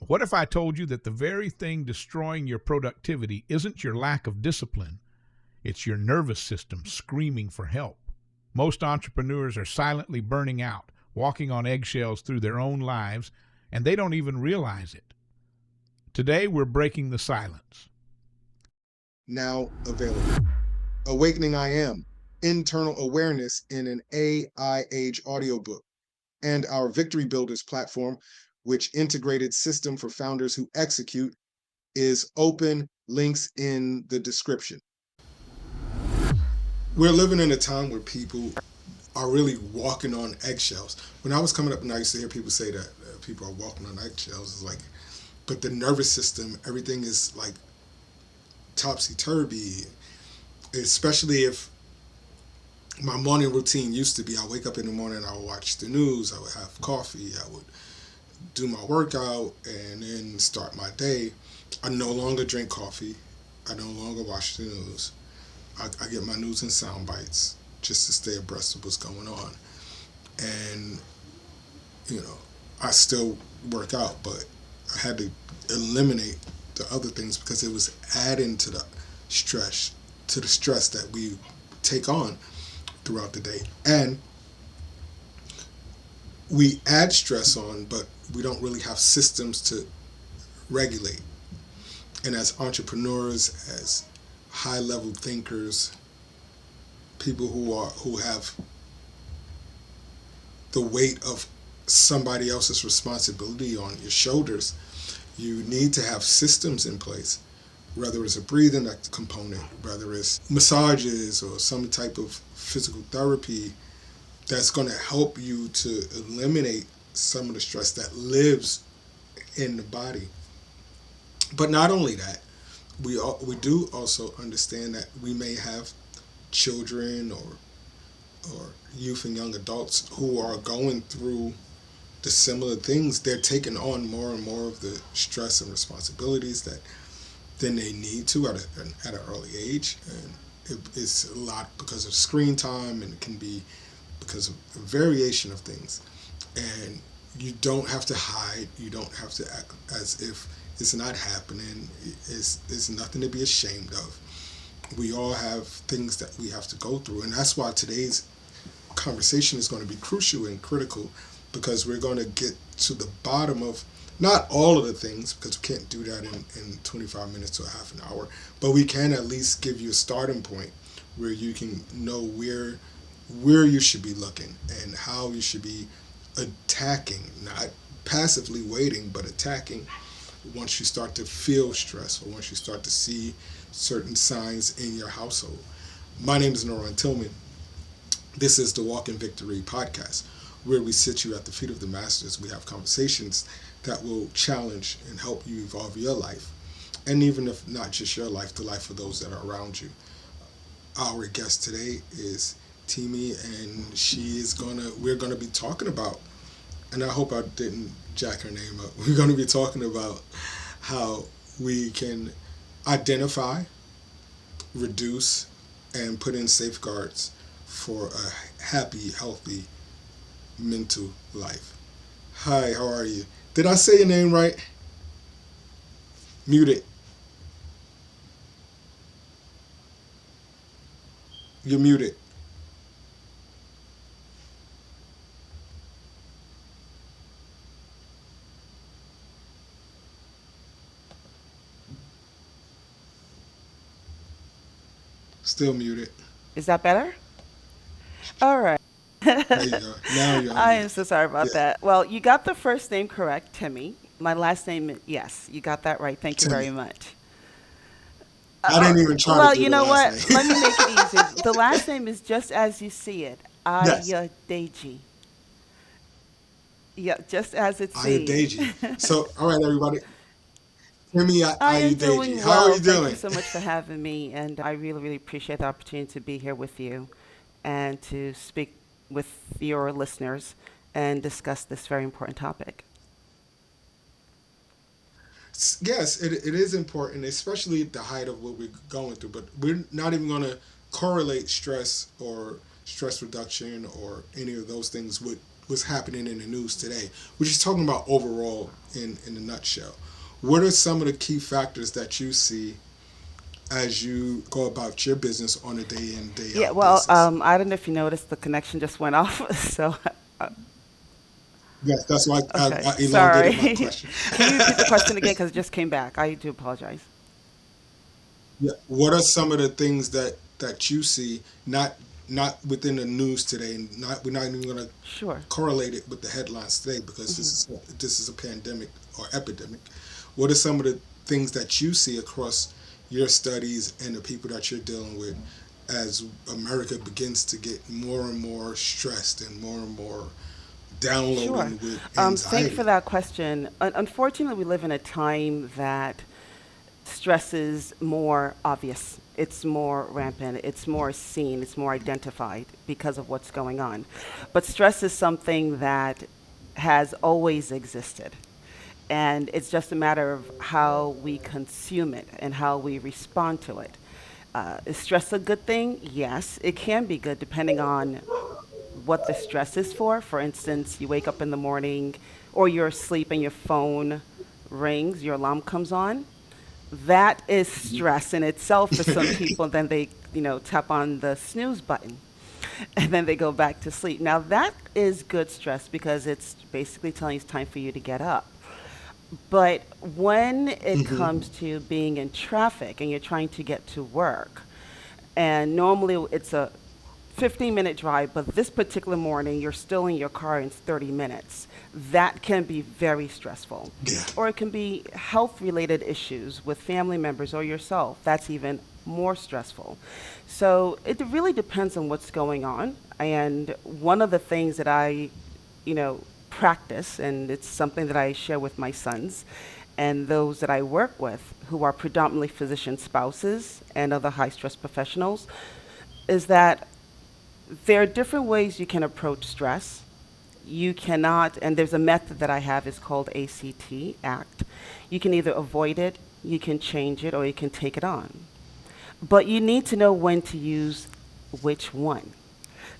What if I told you that the very thing destroying your productivity isn't your lack of discipline, it's your nervous system screaming for help? Most entrepreneurs are silently burning out, walking on eggshells through their own lives, and they don't even realize it. Today, we're breaking the silence. Now available. Awakening I Am, Internal Awareness in an AI Age audiobook, and our Victory Builders platform, which integrated system for founders who execute, is open. Links in the description. We're living in a time where people are really walking on eggshells. When I was coming up and I used to hear people say that people are walking on eggshells, it's like, but the nervous system, everything is like topsy-turvy, especially if my morning routine used to be, I wake up in the morning, I would watch the news, I would have coffee, I would do my workout, and then start my day. I no longer drink coffee. I no longer watch the news. I get my news in sound bites just to stay abreast of what's going on. And, you know, I still work out, but I had to eliminate the other things because it was adding to the stress that we take on throughout the day. And we add stress on, but we don't really have systems to regulate. And as entrepreneurs, as high-level thinkers, people who have the weight of somebody else's responsibility on your shoulders, you need to have systems in place, whether it's a breathing component, whether it's massages or some type of physical therapy that's going to help you to eliminate some of the stress that lives in the body. But not only that, we do also understand that we may have children or youth and young adults who are going through the similar things. They're taking on more and more of the stress and responsibilities than they need to at an early age, and it's a lot because of screen time, and it can be because of a variation of things. And you don't have to hide. You don't have to act as if it's not happening. It's nothing to be ashamed of. We all have things that we have to go through, and that's why today's conversation is going to be crucial and critical, because we're going to get to the bottom of not all of the things, because we can't do that in 25 minutes to a half an hour, but we can at least give you a starting point where you can know where you should be looking and how you should be attacking, not passively waiting, but attacking once you start to feel stress or once you start to see certain signs in your household. My name is Noran Tillman. This is the Walk in Victory podcast, where we sit you at the feet of the masters. We have conversations that will challenge and help you evolve your life, and even if not just your life, the life of those that are around you. Our guest today is Temi, and we're gonna be talking about, and I hope I didn't jack her name up. We're gonna be talking about how we can identify, reduce, and put in safeguards for a happy, healthy mental life. Hi, how are you? Did I say your name right? Mute it. You're muted. Still muted. Is that better? All right. There you go. Now you're I unmuted. am so sorry about Yeah, that. Well, you got the first name correct, Timmy. My last name, yes, you got that right. Thank you very Timmy. much. I didn't even try to Well, do you the know last what? name. Let me make it easier. The last name is just as you see it, Yes, Ayodeji. Yeah, just as it's seen. Ayodeji. So, all right, everybody. Temi I am Ayodeji. doing How are well. you Thank you doing? so much for having me, and I really, really appreciate the opportunity to be here with you and to speak with your listeners and discuss this very important topic. Yes, it is important, especially at the height of what we're going through. But we're not even going to correlate stress or stress reduction or any of those things with what's happening in the news today. We're just talking about overall in a nutshell. What are some of the key factors that you see as you go about your business on a day in, day Yeah, out well, basis? I don't know if you noticed the connection just went off. So, uh, Yes, that's why okay, I sorry. elongated my question. Can you repeat the question again? Because it just came back. I do apologize. Yeah. What are some of the things that you see not within the news today? And not we're not even going to Sure. correlate it with the headlines today because Hmm. this is a pandemic or epidemic. What are some of the things that you see across your studies and the people that you're dealing with as America begins to get more and more stressed and more Sure. downloading with Thank you for anxiety? that question. Unfortunately, we live in a time that stress is more obvious. It's more rampant. It's more seen. It's more identified because of what's going on. But stress is something that has always existed. And it's just a matter of how we consume it and how we respond to it. Is stress a good thing? Yes, it can be good depending on what the stress is for. For instance, you wake up in the morning or you're asleep and your phone rings, your alarm comes on. That is stress in itself for some people. Then they, tap on the snooze button and then they go back to sleep. Now, that is good stress because it's basically telling you it's time for you to get up. But when it Hmm. comes to being in traffic and you're trying to get to work, and normally it's a 15-minute drive, but this particular morning you're still in your car and it's 30 minutes, that can be very stressful. Yeah. Or it can be health related issues with family members or yourself. That's even more stressful. So it really depends on what's going on. And one of the things that I practice, and it's something that I share with my sons and those that I work with who are predominantly physician spouses and other high stress professionals, is that there are different ways you can approach stress. You cannot, and there's a method that I have, is called ACT. You can either avoid it, you can change it, or you can take it on. But you need to know when to use which one.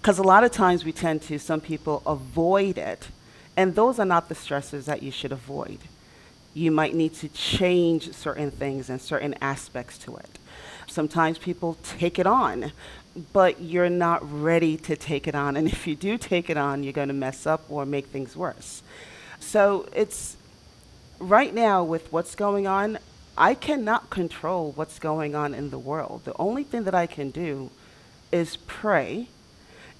Because a lot of times we tend to, some people avoid it, and those are not the stressors that you should avoid. You might need to change certain things and certain aspects to it. Sometimes people take it on, but you're not ready to take it on. And if you do take it on, you're going to mess up or make things worse. So it's right now with what's going on, I cannot control what's going on in the world. The only thing that I can do is pray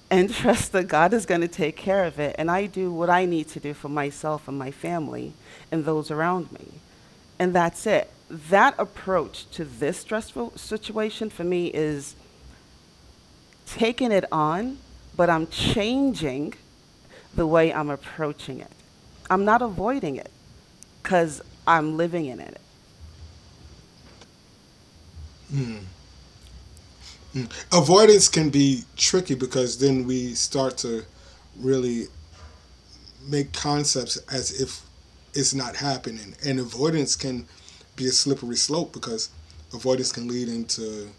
and trust that God is going to take care of it. And I do what I need to do for myself and my family and those around me. And that's it. That approach to this stressful situation for me is taking it on, but I'm changing the way I'm approaching it. I'm not avoiding it because I'm living in it. Mm. Mm. Avoidance can be tricky because then we start to really make concepts as if it's not happening. And avoidance can be a slippery slope because avoidance can lead into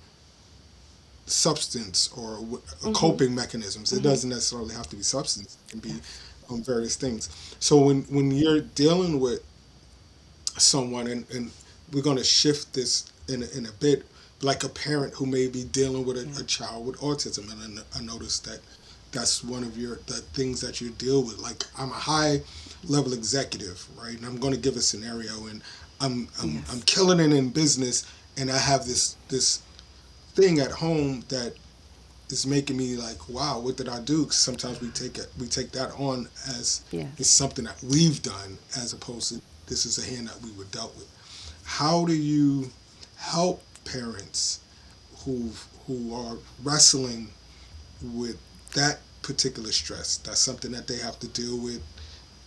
substance or Mhm. coping mechanisms. It Mhm. doesn't necessarily have to be substance. It can be Yes. various things. So when you're dealing with someone, and we're going to shift this in a bit, like a parent who may be dealing with Yeah. a child with autism, and I noticed that that's one of the things that you deal with. Like, I'm a high level executive, right? And I'm going to give a scenario, and I'm Yes. killing it in business, and I have this thing at home that is making me like, wow, what did I do? 'Cause sometimes we take that on as it's Yes. something that we've done, as opposed to this is a hand that we were dealt with. How do you help parents who are wrestling with that particular stress? That's something that they have to deal with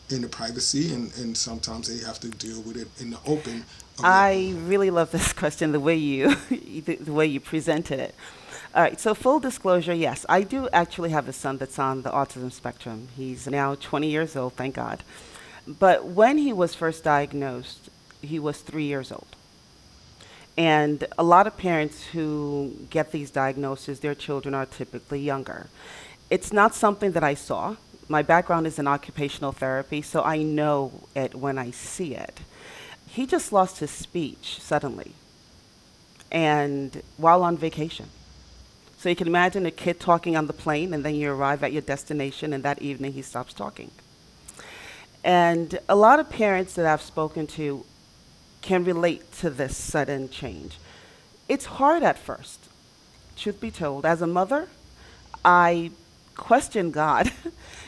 in the privacy, and sometimes they have to deal with it in the open of their I own home. really love this question, the way you the way you presented it. All right, so full disclosure, yes, I do actually have a son that's on the autism spectrum. He's now 20 years old, thank God. But when he was first diagnosed, he was 3 years old. And a lot of parents who get these diagnoses, their children are typically younger. It's not something that I saw. My background is in occupational therapy, so I know it when I see it. He just lost his speech suddenly and while on vacation. So you can imagine a kid talking on the plane, and then you arrive at your destination, and that evening he stops talking. And a lot of parents that I've spoken to can relate to this sudden change. It's hard at first, truth be told. As a mother, I question God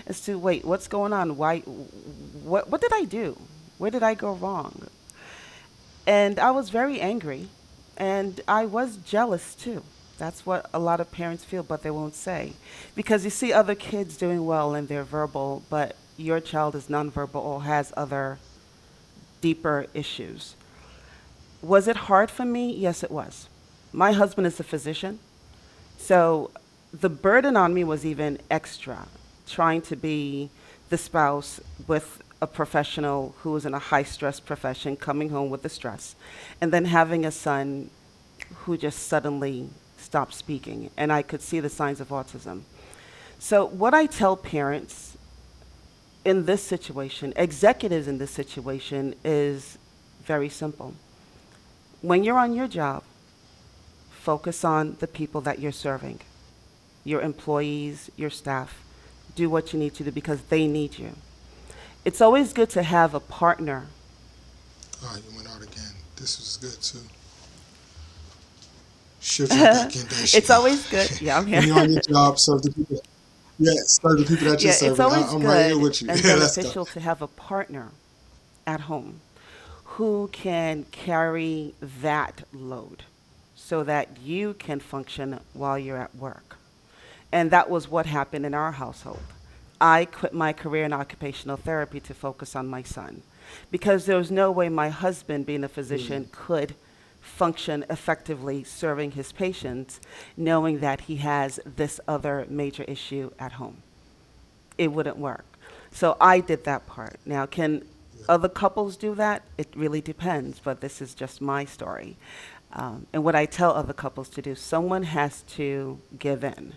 as to, wait, what's going on? Why? What did I do? Where did I go wrong? And I was very angry, and I was jealous too. That's what a lot of parents feel, but they won't say. Because you see other kids doing well and they're verbal, but your child is nonverbal or has other deeper issues. Was it hard for me? Yes, it was. My husband is a physician, so the burden on me was even extra, trying to be the spouse with a professional who was in a high stress profession, coming home with the stress, and then having a son who just suddenly stopped speaking, and I could see the signs of autism. So what I tell parents in this situation, executives in this situation, is very simple. When you're on your job, focus on the people that you're serving, your employees, your staff. Do what you need to do because they need you. It's always good to have a partner. Oh, you went out again. This was good too. She'll jump back in there. It's always good. Yeah, I'm When here. you're on your job, serve the people. Yeah, serve the people that you're Yeah, it's serving. always I'm right here good with you. and Yeah, let's go. beneficial to have a partner at home who can carry that load so that you can function while you're at work. And that was what happened in our household. I quit my career in occupational therapy to focus on my son because there was no way my husband, being a physician, could function effectively serving his patients knowing that he has this other major issue at home. It wouldn't work. So I did that part. Now, can other couples do that? It really depends, but this is just my story. And what I tell other couples to do, someone has to give in,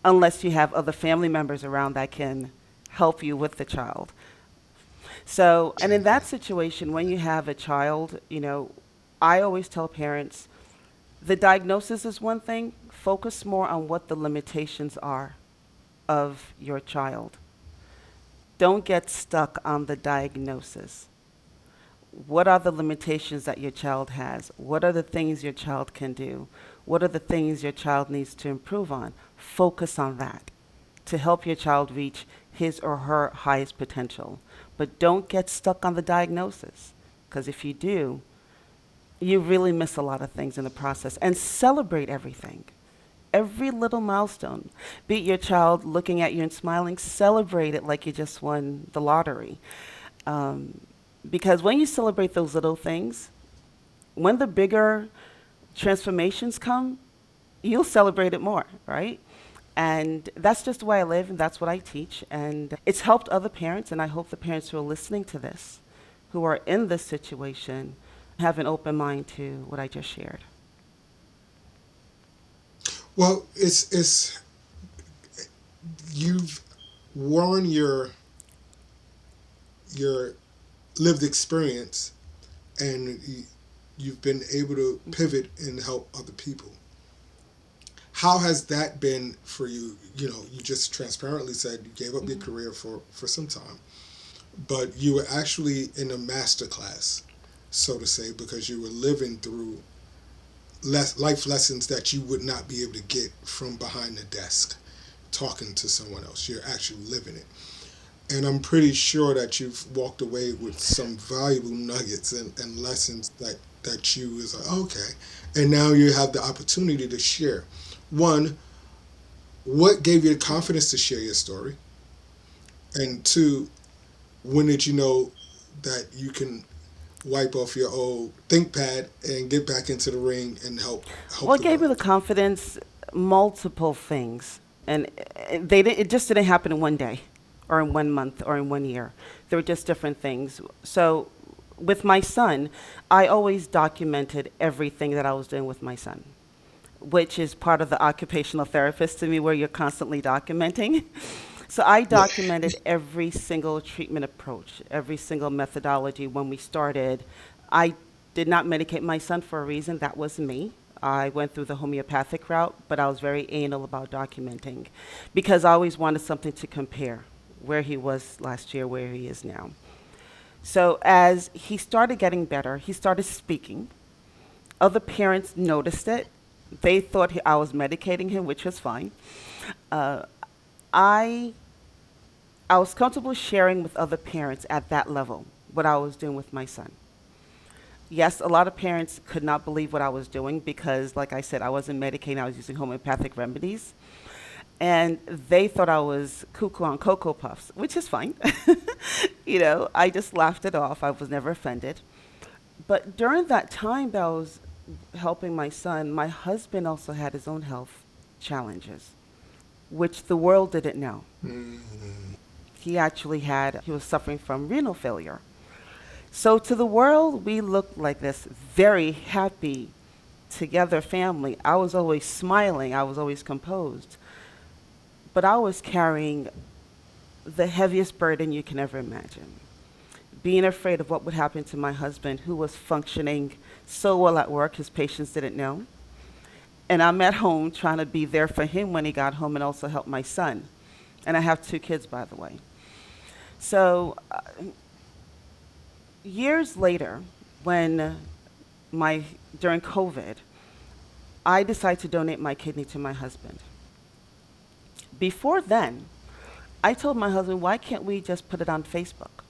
unless you have other family members around that can help you with the child. So, and in that situation, when you have a child, I always tell parents, the diagnosis is one thing, focus more on what the limitations are of your child. Don't get stuck on the diagnosis. What are the limitations that your child has? What are the things your child can do? What are the things your child needs to improve on? Focus on that to help your child reach his or her highest potential. But don't get stuck on the diagnosis, because if you do, you really miss a lot of things in the process. And celebrate everything. Every little milestone. Be it your child looking at you and smiling, celebrate it like you just won the lottery. Because when you celebrate those little things, when the bigger transformations come, you'll celebrate it more, right? And that's just the way I live, and that's what I teach. And it's helped other parents, and I hope the parents who are listening to this, who are in this situation, have an open mind to what I just shared. Well, it's you've worn your lived experience, and you've been able to pivot and help other people. How has that been for you? You just transparently said you gave up your career for some time, but you were actually in a master class, so to say, because you were living through life lessons that you would not be able to get from behind the desk talking to someone else. You're actually living it. And I'm pretty sure that you've walked away with some valuable nuggets and lessons that you was like, okay. And now you have the opportunity to share. One, what gave you the confidence to share your story? And two, when did you know that you can wipe off your old ThinkPad and get back into the ring and help What the gave me the world? confidence? Multiple things. And it just didn't happen in one day or in 1 month or in 1 year. There were just different things. So with my son, I always documented everything that I was doing with my son, which is part of the occupational therapist to me, where you're constantly documenting. So I documented every single treatment approach, every single methodology when we started. I did not medicate my son for a reason. That was me. I went through the homeopathic route, but I was very anal about documenting because I always wanted something to compare where he was last year, where he is now. So as he started getting better, he started speaking. Other parents noticed it. They thought I was medicating him, which was fine. Uh, I I was comfortable sharing with other parents at that level what I was doing with my son. Yes, a lot of parents could not believe what I was doing because, like I said, I wasn't medicating, I was using homeopathic remedies. And they thought I was cuckoo on Cocoa Puffs, which is fine. I just laughed it off. I was never offended. But during that time that I was helping my son, my husband also had his own health challenges, which the world didn't know. He was suffering from renal failure. So to the world, we looked like this very happy, together family. I was always smiling. I was always composed. But I was carrying the heaviest burden you can ever imagine. Being afraid of what would happen to my husband, who was functioning so well at work, his patients didn't know. And I'm at home trying to be there for him when he got home and also help my son. And I have 2 kids, by the way. So years later, during COVID, I decided to donate my kidney to my husband. Before then, I told my husband, why can't we just put it on Facebook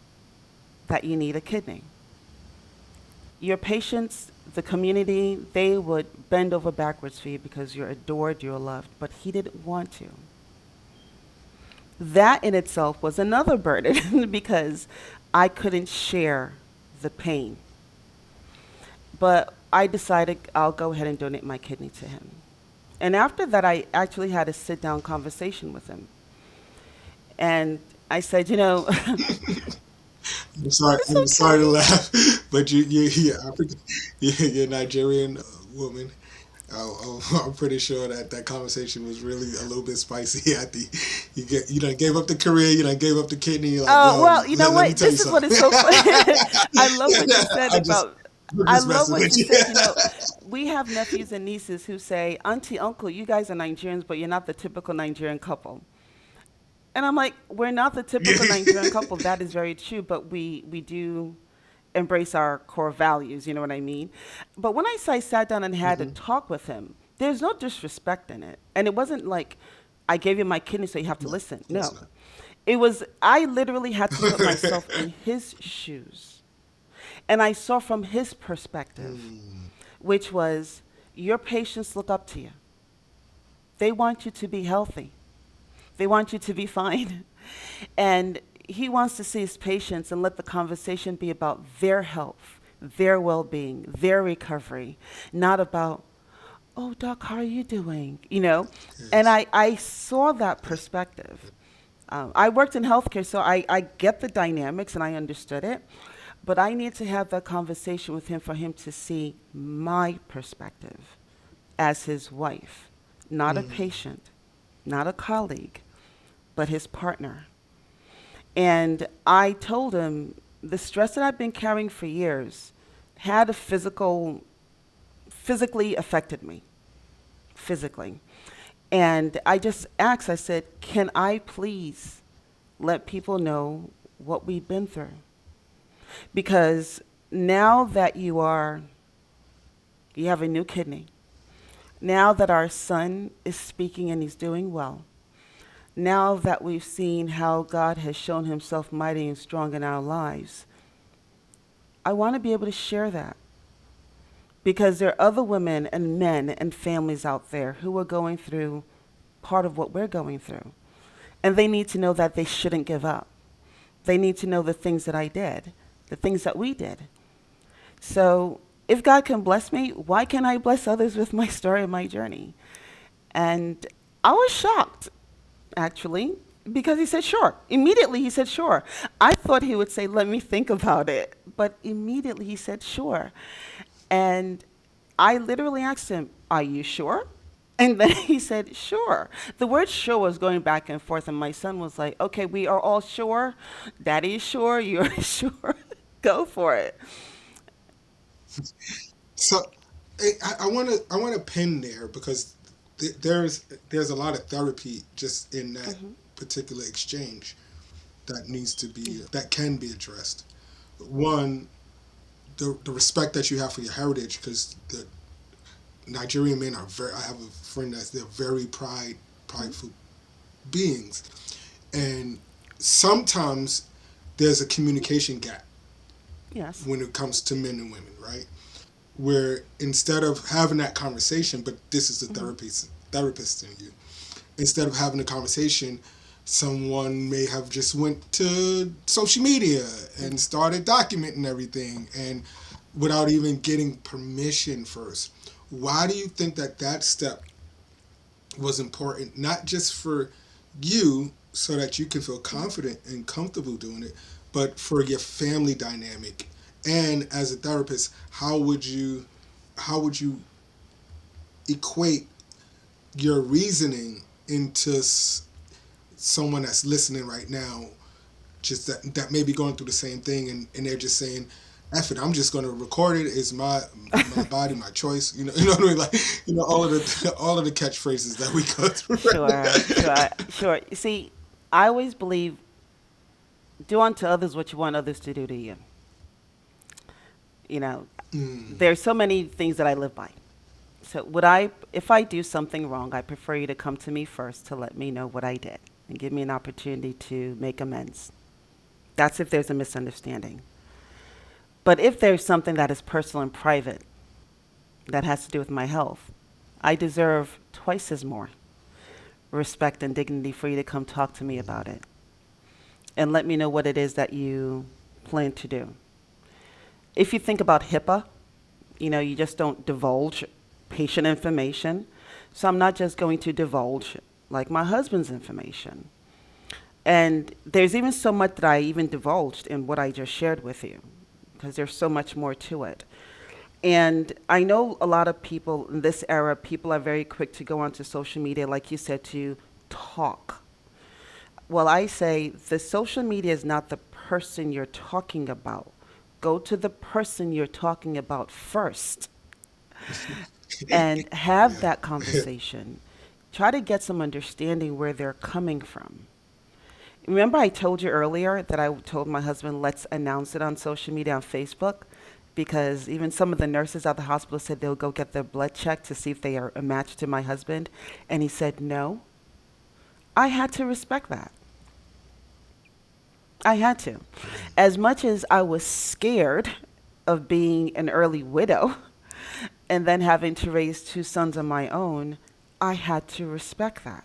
that you need a kidney? Your patients, the community, they would bend over backwards for you because you're adored, you're loved, but he didn't want to. That in itself was another burden because I couldn't share the pain. But I decided I'll go ahead and donate my kidney to him. And after that, I actually had a sit-down conversation with him. And I said, I'm sorry. it's I'm sorry to okay. laugh, but you're African, you're a Nigerian woman. I'm pretty sure that conversation was really a little bit spicy. At the you done gave up the career, you done gave up the kidney. You're like, Oh, yo, well, you know let me what? tell you This is what something. is so funny. I love what you said I just about, I'm I just love messing what with you you. said. We have nephews and nieces who say, Auntie, Uncle, you guys are Nigerians, but you're not the typical Nigerian couple. And I'm like, we're not the typical Nigerian couple. That is very true, but we do embrace our core values, you know what I mean? But when I sat down and had a Hmm. talk with him, there's no disrespect in it. And it wasn't like, I gave you my kidney so you have to No, listen. of course No. not. It was, I literally had to put myself in his shoes. And I saw from his perspective, Mm, which was, your patients look up to you. They want you to be healthy. They want you to be fine. And he wants to see his patients and let the conversation be about their health, their well being, their recovery, not about, oh, doc, how are you doing? And yes. I saw that perspective. I worked in healthcare, so I get the dynamics and I understood it. But I need to have that conversation with him for him to see my perspective as his wife, not a Mm, patient, not a colleague, but his partner. And I told him the stress that I've been carrying for years had physically affected me, physically. And I just asked, I said, can I please let people know what we've been through? Because now that you have a new kidney, now that our son is speaking and he's doing well, now that we've seen how God has shown himself mighty and strong in our lives, I want to be able to share that because there are other women and men and families out there who are going through part of what we're going through. And they need to know that they shouldn't give up. They need to know the things that I did, the things that we did. So if God can bless me, why can't I bless others with my story and my journey? And I was shocked, actually, because he said, sure. Immediately he said, sure. I thought he would say, let me think about it. But immediately he said, sure. And I literally asked him, are you sure? And then he said, sure. The word sure was going back and forth, and my son was like, okay, we are all sure. Daddy is sure. You're sure. Go for it. So I want to pin there because there's a lot of therapy just in that Hmm. particular exchange that can be addressed. One, the respect that you have for your heritage, because the Nigerian men are very. I have a friend that's they're very prideful beings, and sometimes there's a communication gap Yes. when it comes to men and women, right? Where instead of having that conversation, but this is the Hmm. therapist in you, instead of having a conversation, someone may have just went to social media and started documenting everything and without even getting permission first. Why do you think that step was important, not just for you so that you can feel confident and comfortable doing it, but for your family dynamic? And as a therapist, how would you equate your reasoning into someone that's listening right now, just that may be going through the same thing, and they're just saying, "F it, I'm just going to record it. It's my body, my choice." You know what I mean? Like, all of the catchphrases that we go Sure, through. sure, sure. You see, I always believe do unto others what you want others to do to you. You know, Mm, there's so many things that I live by. So if I do something wrong, I prefer you to come to me first to let me know what I did and give me an opportunity to make amends. That's if there's a misunderstanding. But if there's something that is personal and private that has to do with my health, I deserve twice as more respect and dignity for you to come talk to me about it and let me know what it is that you plan to do. If you think about HIPAA, you just don't divulge patient information. So I'm not just going to divulge like my husband's information. And there's even so much that I even divulged in what I just shared with you, because there's so much more to it. And I know a lot of people in this era, people are very quick to go onto social media, like you said, to talk. Well, I say the social media is not the person you're talking about. Go to the person you're talking about first and have that yeah. conversation. Try to get some understanding where they're coming from. Remember, I told you earlier that I told my husband, let's announce it on social media, on Facebook, because even some of the nurses at the hospital said they'll go get their blood checked to see if they are a match to my husband. And he said, no. I had to respect that. I had to. As much as I was scared of being an early widow and then having to raise two sons of my own, I had to respect that.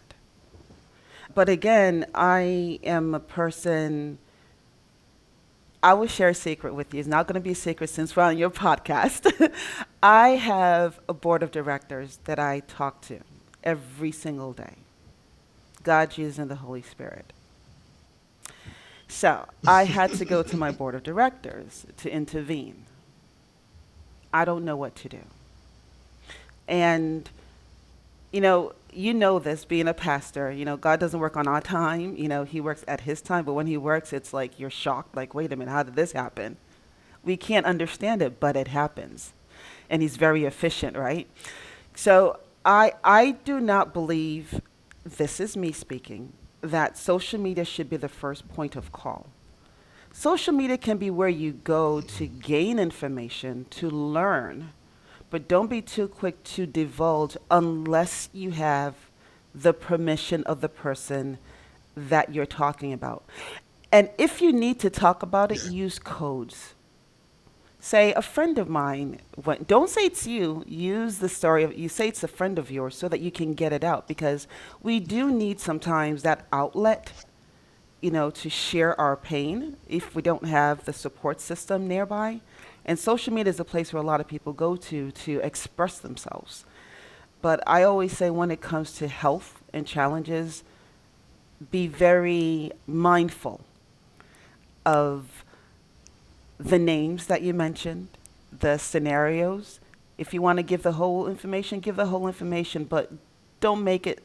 But again, I am a person, I will share a secret with you. It's not going to be a secret since we're on your podcast. I have a board of directors that I talk to every single day. God, Jesus, and the Holy Spirit. So I had to go to my board of directors to intervene. I don't know what to do. And you know this being a pastor, God doesn't work on our time, he works at his time, but when he works, it's like you're shocked, like, wait a minute, how did this happen? We can't understand it, but it happens. And he's very efficient, right? So I do not believe, this is me speaking, that social media should be the first point of call. Social media can be where you go to gain information, to learn, but don't be too quick to divulge unless you have the permission of the person that you're talking about. And if you need to talk about it, Yeah. use codes. Say a friend of mine don't say it's you, use the story of, you say it's a friend of yours so that you can get it out, because we do need sometimes that outlet, to share our pain if we don't have the support system nearby. And social media is a place where a lot of people go to express themselves. But I always say when it comes to health and challenges, be very mindful of the names that you mentioned, the scenarios. If you want to give the whole information, give the whole information, but Don't make it,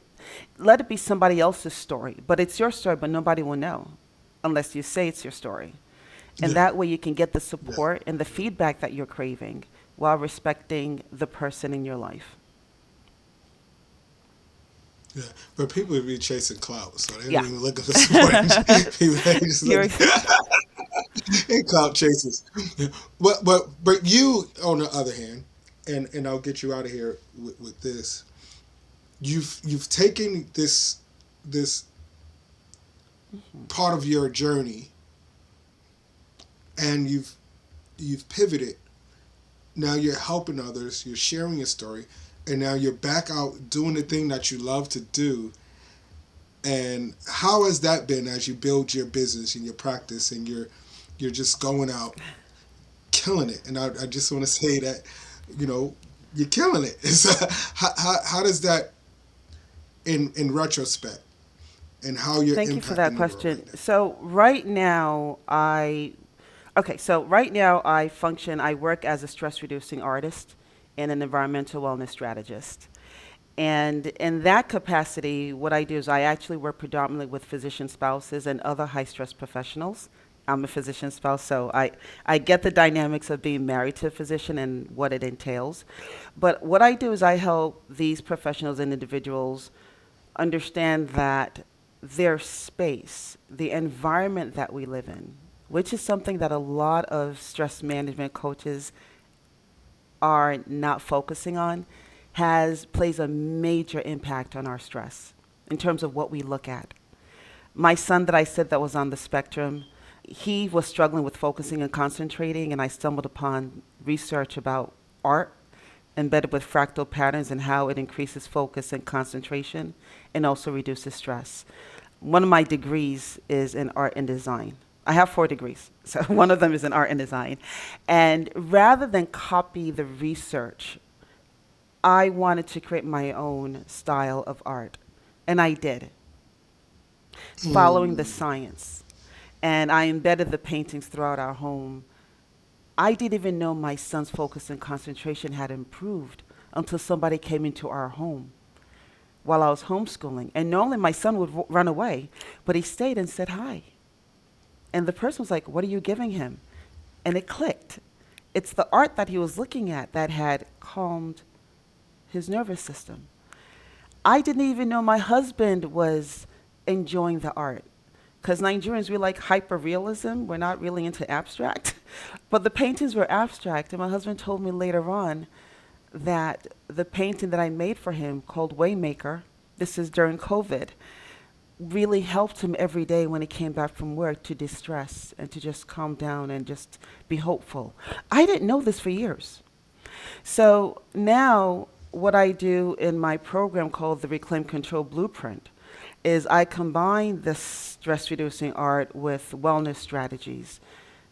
let it be somebody else's story. But it's your story, but nobody will know unless you say it's your story. And Yeah, that way you can get the yeah, support and the feedback that you're craving while respecting the person in your life. yeah. But people would be chasing clout, so they don't Yeah. even looking for support. People they just look You're they clout chasers. But you, on the other hand, and I'll get you out of here with this. You've taken this part of your journey, and you've pivoted. Now you're helping others. You're sharing your story, and now you're back out doing the thing that you love to do. And how has that been as you build your business and your practice, and you're just going out killing it? And I just want to say that, you know, you're killing it. So how does that, in retrospect, and how you're Thank you for that impacting the world question. right now? So right now I function, I work as a stress reducing artist and an environmental wellness strategist. And in that capacity, what I do is I actually work predominantly with physician spouses and other high stress professionals. I'm a physician spouse, so I get the dynamics of being married to a physician and what it entails. But what I do is I help these professionals and individuals understand that their space, the environment that we live in, which is something that a lot of stress management coaches are not focusing on, has plays a major impact on our stress in terms of what we look at. My son that I said that was on the spectrum, he was struggling with focusing and concentrating, and I stumbled upon research about art embedded with fractal patterns and how it increases focus and concentration and also reduces stress. One of my degrees is in art and design. I have 4 degrees, so one of them is in art and design. And rather than copy the research, I wanted to create my own style of art. And I did, following the Mm, science. And I embedded the paintings throughout our home. I didn't even know my son's focus and concentration had improved until somebody came into our home while I was homeschooling. And normally my son would run away, but he stayed and said hi. And the person was like, "What are you giving him?" And it clicked. It's the art that he was looking at that had calmed his nervous system. I didn't even know my husband was enjoying the art. Because Nigerians, we like hyper realism. We're not really into abstract. But the paintings were abstract. And my husband told me later on that the painting that I made for him called Waymaker, this is during COVID, really helped him every day when he came back from work to distress and to just calm down and just be hopeful. I didn't know this for years. So now, what I do in my program called the Reclaim Control Blueprint is I combine this stress reducing art with wellness strategies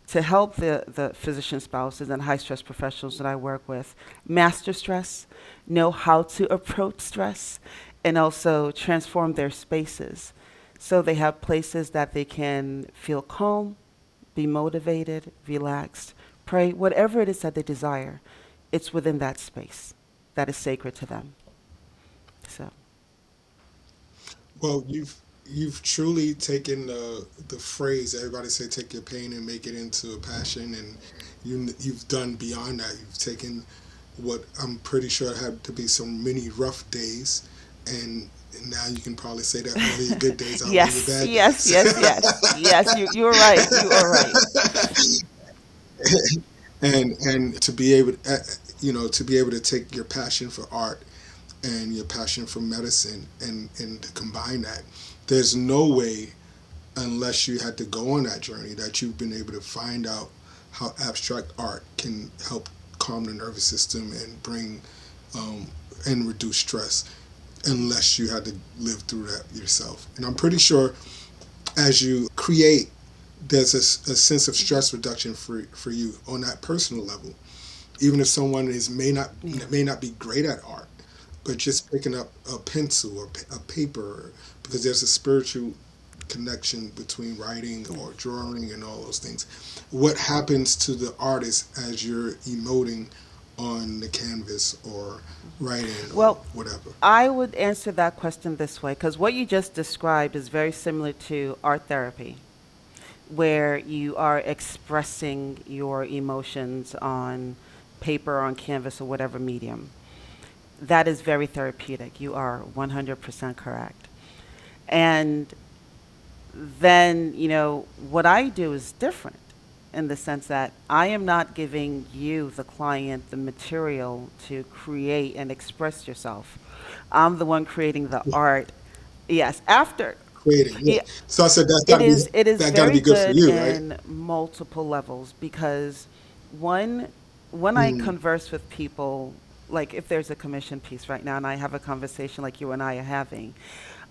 to help the physician spouses and high stress professionals that I work with master stress, know how to approach stress, and also transform their spaces so they have places that they can feel calm, be motivated, relaxed, pray, whatever it is that they desire. It's within that space that is sacred to them. So, well, you've truly taken the phrase everybody say take your pain and make it into a passion, and you've done beyond that. You've taken what I'm pretty sure had to be some many rough days, and now you can probably say that only your good days outweigh your yes, bad yes, days. yes, yes, yes. You are right. You are right. And to be able, to be able to take your passion for art and your passion for medicine and to combine that, there's no way, unless you had to go on that journey, that you've been able to find out how abstract art can help calm the nervous system and bring um, and reduce stress, unless you had to live through that yourself. And I'm pretty sure as you create, there's a sense of stress reduction for you on that personal level. Even if someone is Yeah. may not be great at art, but just picking up a pencil or a paper, because there's a spiritual connection between writing or Yes. drawing and all those things. What happens to the artist as you're emoting on the canvas or writing or Well, whatever. I would answer that question this way because what you just described is very similar to art therapy, where you are expressing your emotions on paper, on canvas, or whatever medium. That is very therapeutic. You are 100% correct. And then, what I do is different in the sense that I am not giving you, the client, the material to create and express yourself. I'm the one creating the Yeah, art. Yes, after. creating. Yeah. Yeah, So I said it is that got to very be good for good you, right? in multiple levels because one, when I Mm, converse with people, like if there's a commission piece right now and I have a conversation like you and I are having,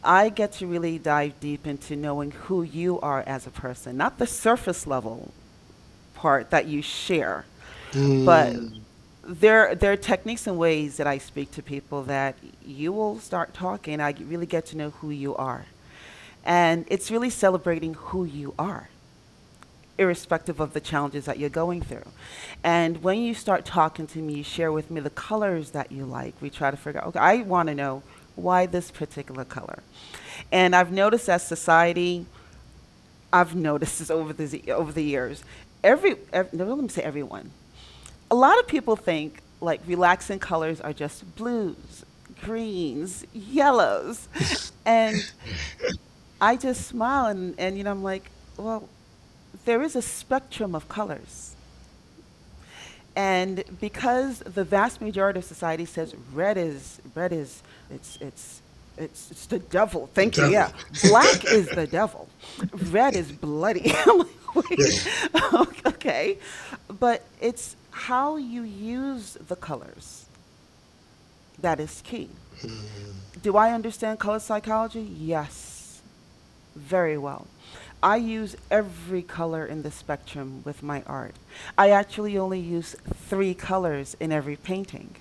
I get to really dive deep into knowing who you are as a person, not the surface level part that you share, but mm, there are techniques and ways that I speak to people that you will start talking. I really get to know who you are, and it's really celebrating who you are, irrespective of the challenges that you're going through. And when you start talking to me, you share with me the colors that you like. We try to figure out, okay, I want to know why this particular color. And I've noticed as society, I've noticed this over the years. No, let me say everyone. A lot of people think like relaxing colors are just blues, greens, yellows, and I just smile and I'm like, well, there is a spectrum of colors. And because the vast majority of society says red is it's it's the devil. the Thank you. devil. Yeah. Black is the devil. Red is bloody. I'm like, Yeah. wait. Okay. But it's how you use the colors that is key. Do I understand color psychology? Yes, very well. I use every color in the spectrum with my art. I actually only use three colors in every painting.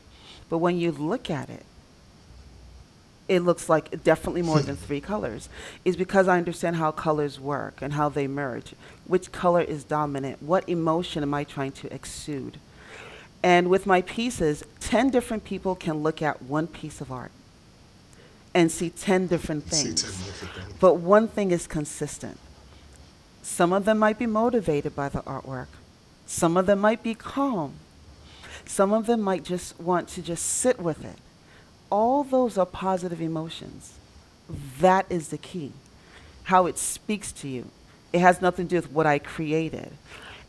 But when you look at it, it looks like definitely more than three colors. Is because I understand how colors work and how they merge. Which color is dominant? What emotion am I trying to exude? And with my pieces, 10 different people can look at one piece of art and see 10 different See 10 things. different things. But one thing is consistent. Some of them might be motivated by the artwork. Some of them might be calm. Some of them might just want to just sit with it. All those are positive emotions. That is the key. How it speaks to you. It has nothing to do with what I created.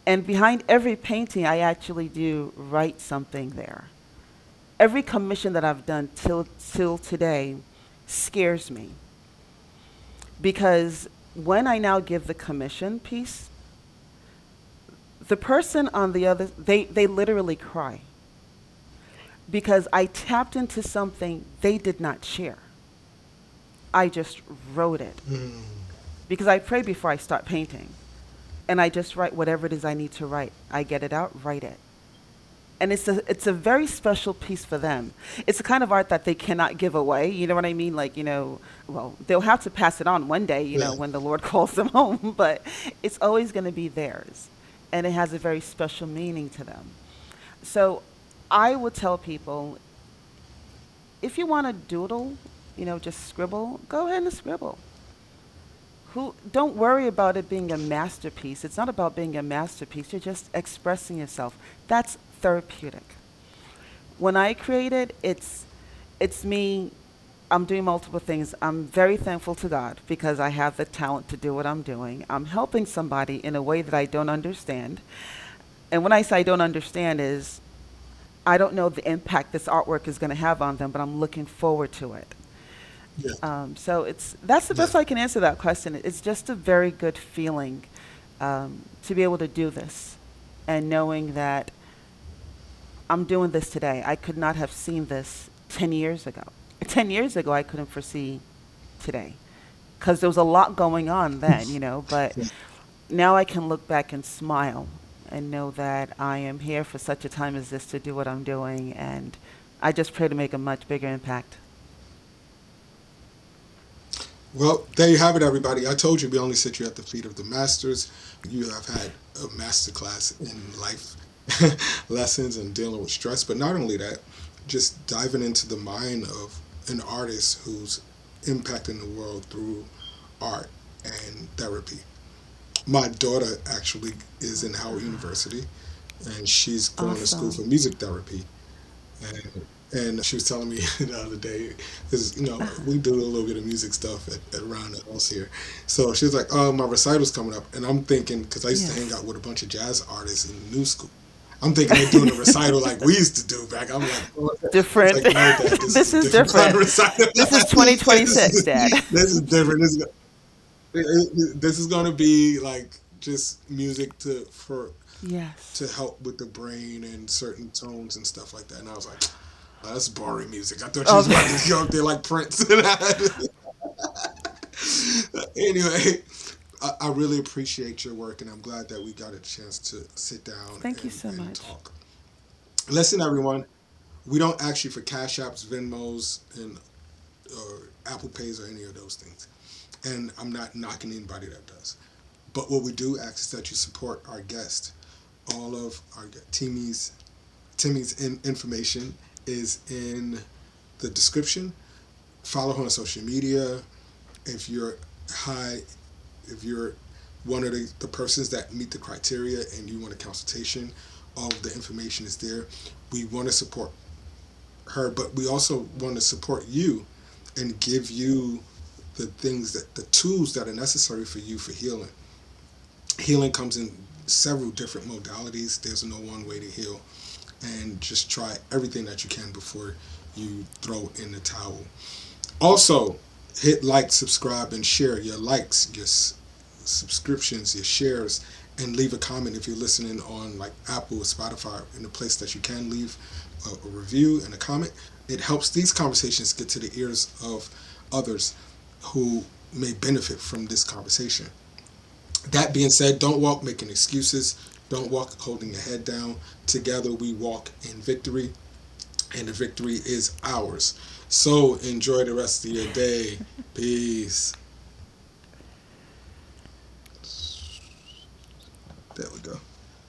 And behind every painting, I actually do write something there. Every commission that I've done till today scares me because when I now give the commission piece, the person on the other, they literally cry because I tapped into something they did not share. I just wrote it Mm, because I pray before I start painting and I just write whatever it is I need to write. I get it out, write it. And it's a very special piece for them. It's the kind of art that they cannot give away. You know what I mean? Like, well, they'll have to pass it on one day, yeah. when the Lord calls them home, but it's always going to be theirs. And it has a very special meaning to them. So I would tell people, if you want to doodle, just scribble, go ahead and scribble. Don't worry about it being a masterpiece. It's not about being a masterpiece. You're just expressing yourself. That's therapeutic. When I create it, it's me. I'm doing multiple things. I'm very thankful to God because I have the talent to do what I'm doing. I'm helping somebody in a way that I don't understand. And when I say I don't understand is I don't know the impact this artwork is going to have on them, but I'm looking forward to it. Yeah. So that's the Yeah. best I can answer that question. It's just a very good feeling to be able to do this and knowing that I'm doing this today. I could not have seen this 10 years ago. 10 years ago, I couldn't foresee today because there was a lot going on then, but Yeah. now I can look back and smile and know that I am here for such a time as this to do what I'm doing. And I just pray to make a much bigger impact. Well, there you have it, everybody. I told you we only sit you at the feet of the masters. You have had a master class in life lessons and dealing with stress. But not only that, just diving into the mind of an artist who's impacting the world through art and therapy. My daughter actually is in Howard University, and she's going to school Awesome. for music therapy. And she was telling me the other day, because we do a little bit of music stuff at around the house here. So she was like, "Oh, my recital's coming up," and I'm thinking, because I used to hang Yes. out with a bunch of jazz artists in new school. I'm thinking they're doing a recital like we used to do back. I'm like, oh. It's Different. like, no, Dad, this is This a is different kind of different. recital. This is this 2026, Dad. is this is different. This is going to be like just music to Yes. help with the brain and certain tones and stuff like that. And I was like, oh, that's boring music. I thought you was Okay. about to go up there like Prince. Anyway, I really appreciate your work, and I'm glad that we got a chance to sit down Thank you and, so and much. talk. Listen, everyone, we don't ask you for Cash Apps, Venmos, and or Apple Pays or any of those things. And I'm not knocking anybody that does. But what we do ask is that you support our guest. All of our Temi's information is in the description. Follow her on social media. If you're high, if you're one of the persons that meet the criteria and you want a consultation, all of the information is there. We want to support her, but we also want to support you and give you the tools that are necessary for you for healing. Healing comes in several different modalities. There's no one way to heal. And just try everything that you can before you throw in the towel. Also, hit like, subscribe, and share. Your likes, your subscriptions, your shares, and leave a comment if you're listening on like Apple or Spotify, in a place that you can leave a review and a comment. It helps these conversations get to the ears of others who may benefit from this conversation. That being said, don't walk making excuses. Don't walk holding your head down. Together we walk in victory, and the victory is ours. So enjoy the rest of your day. Peace. There we go.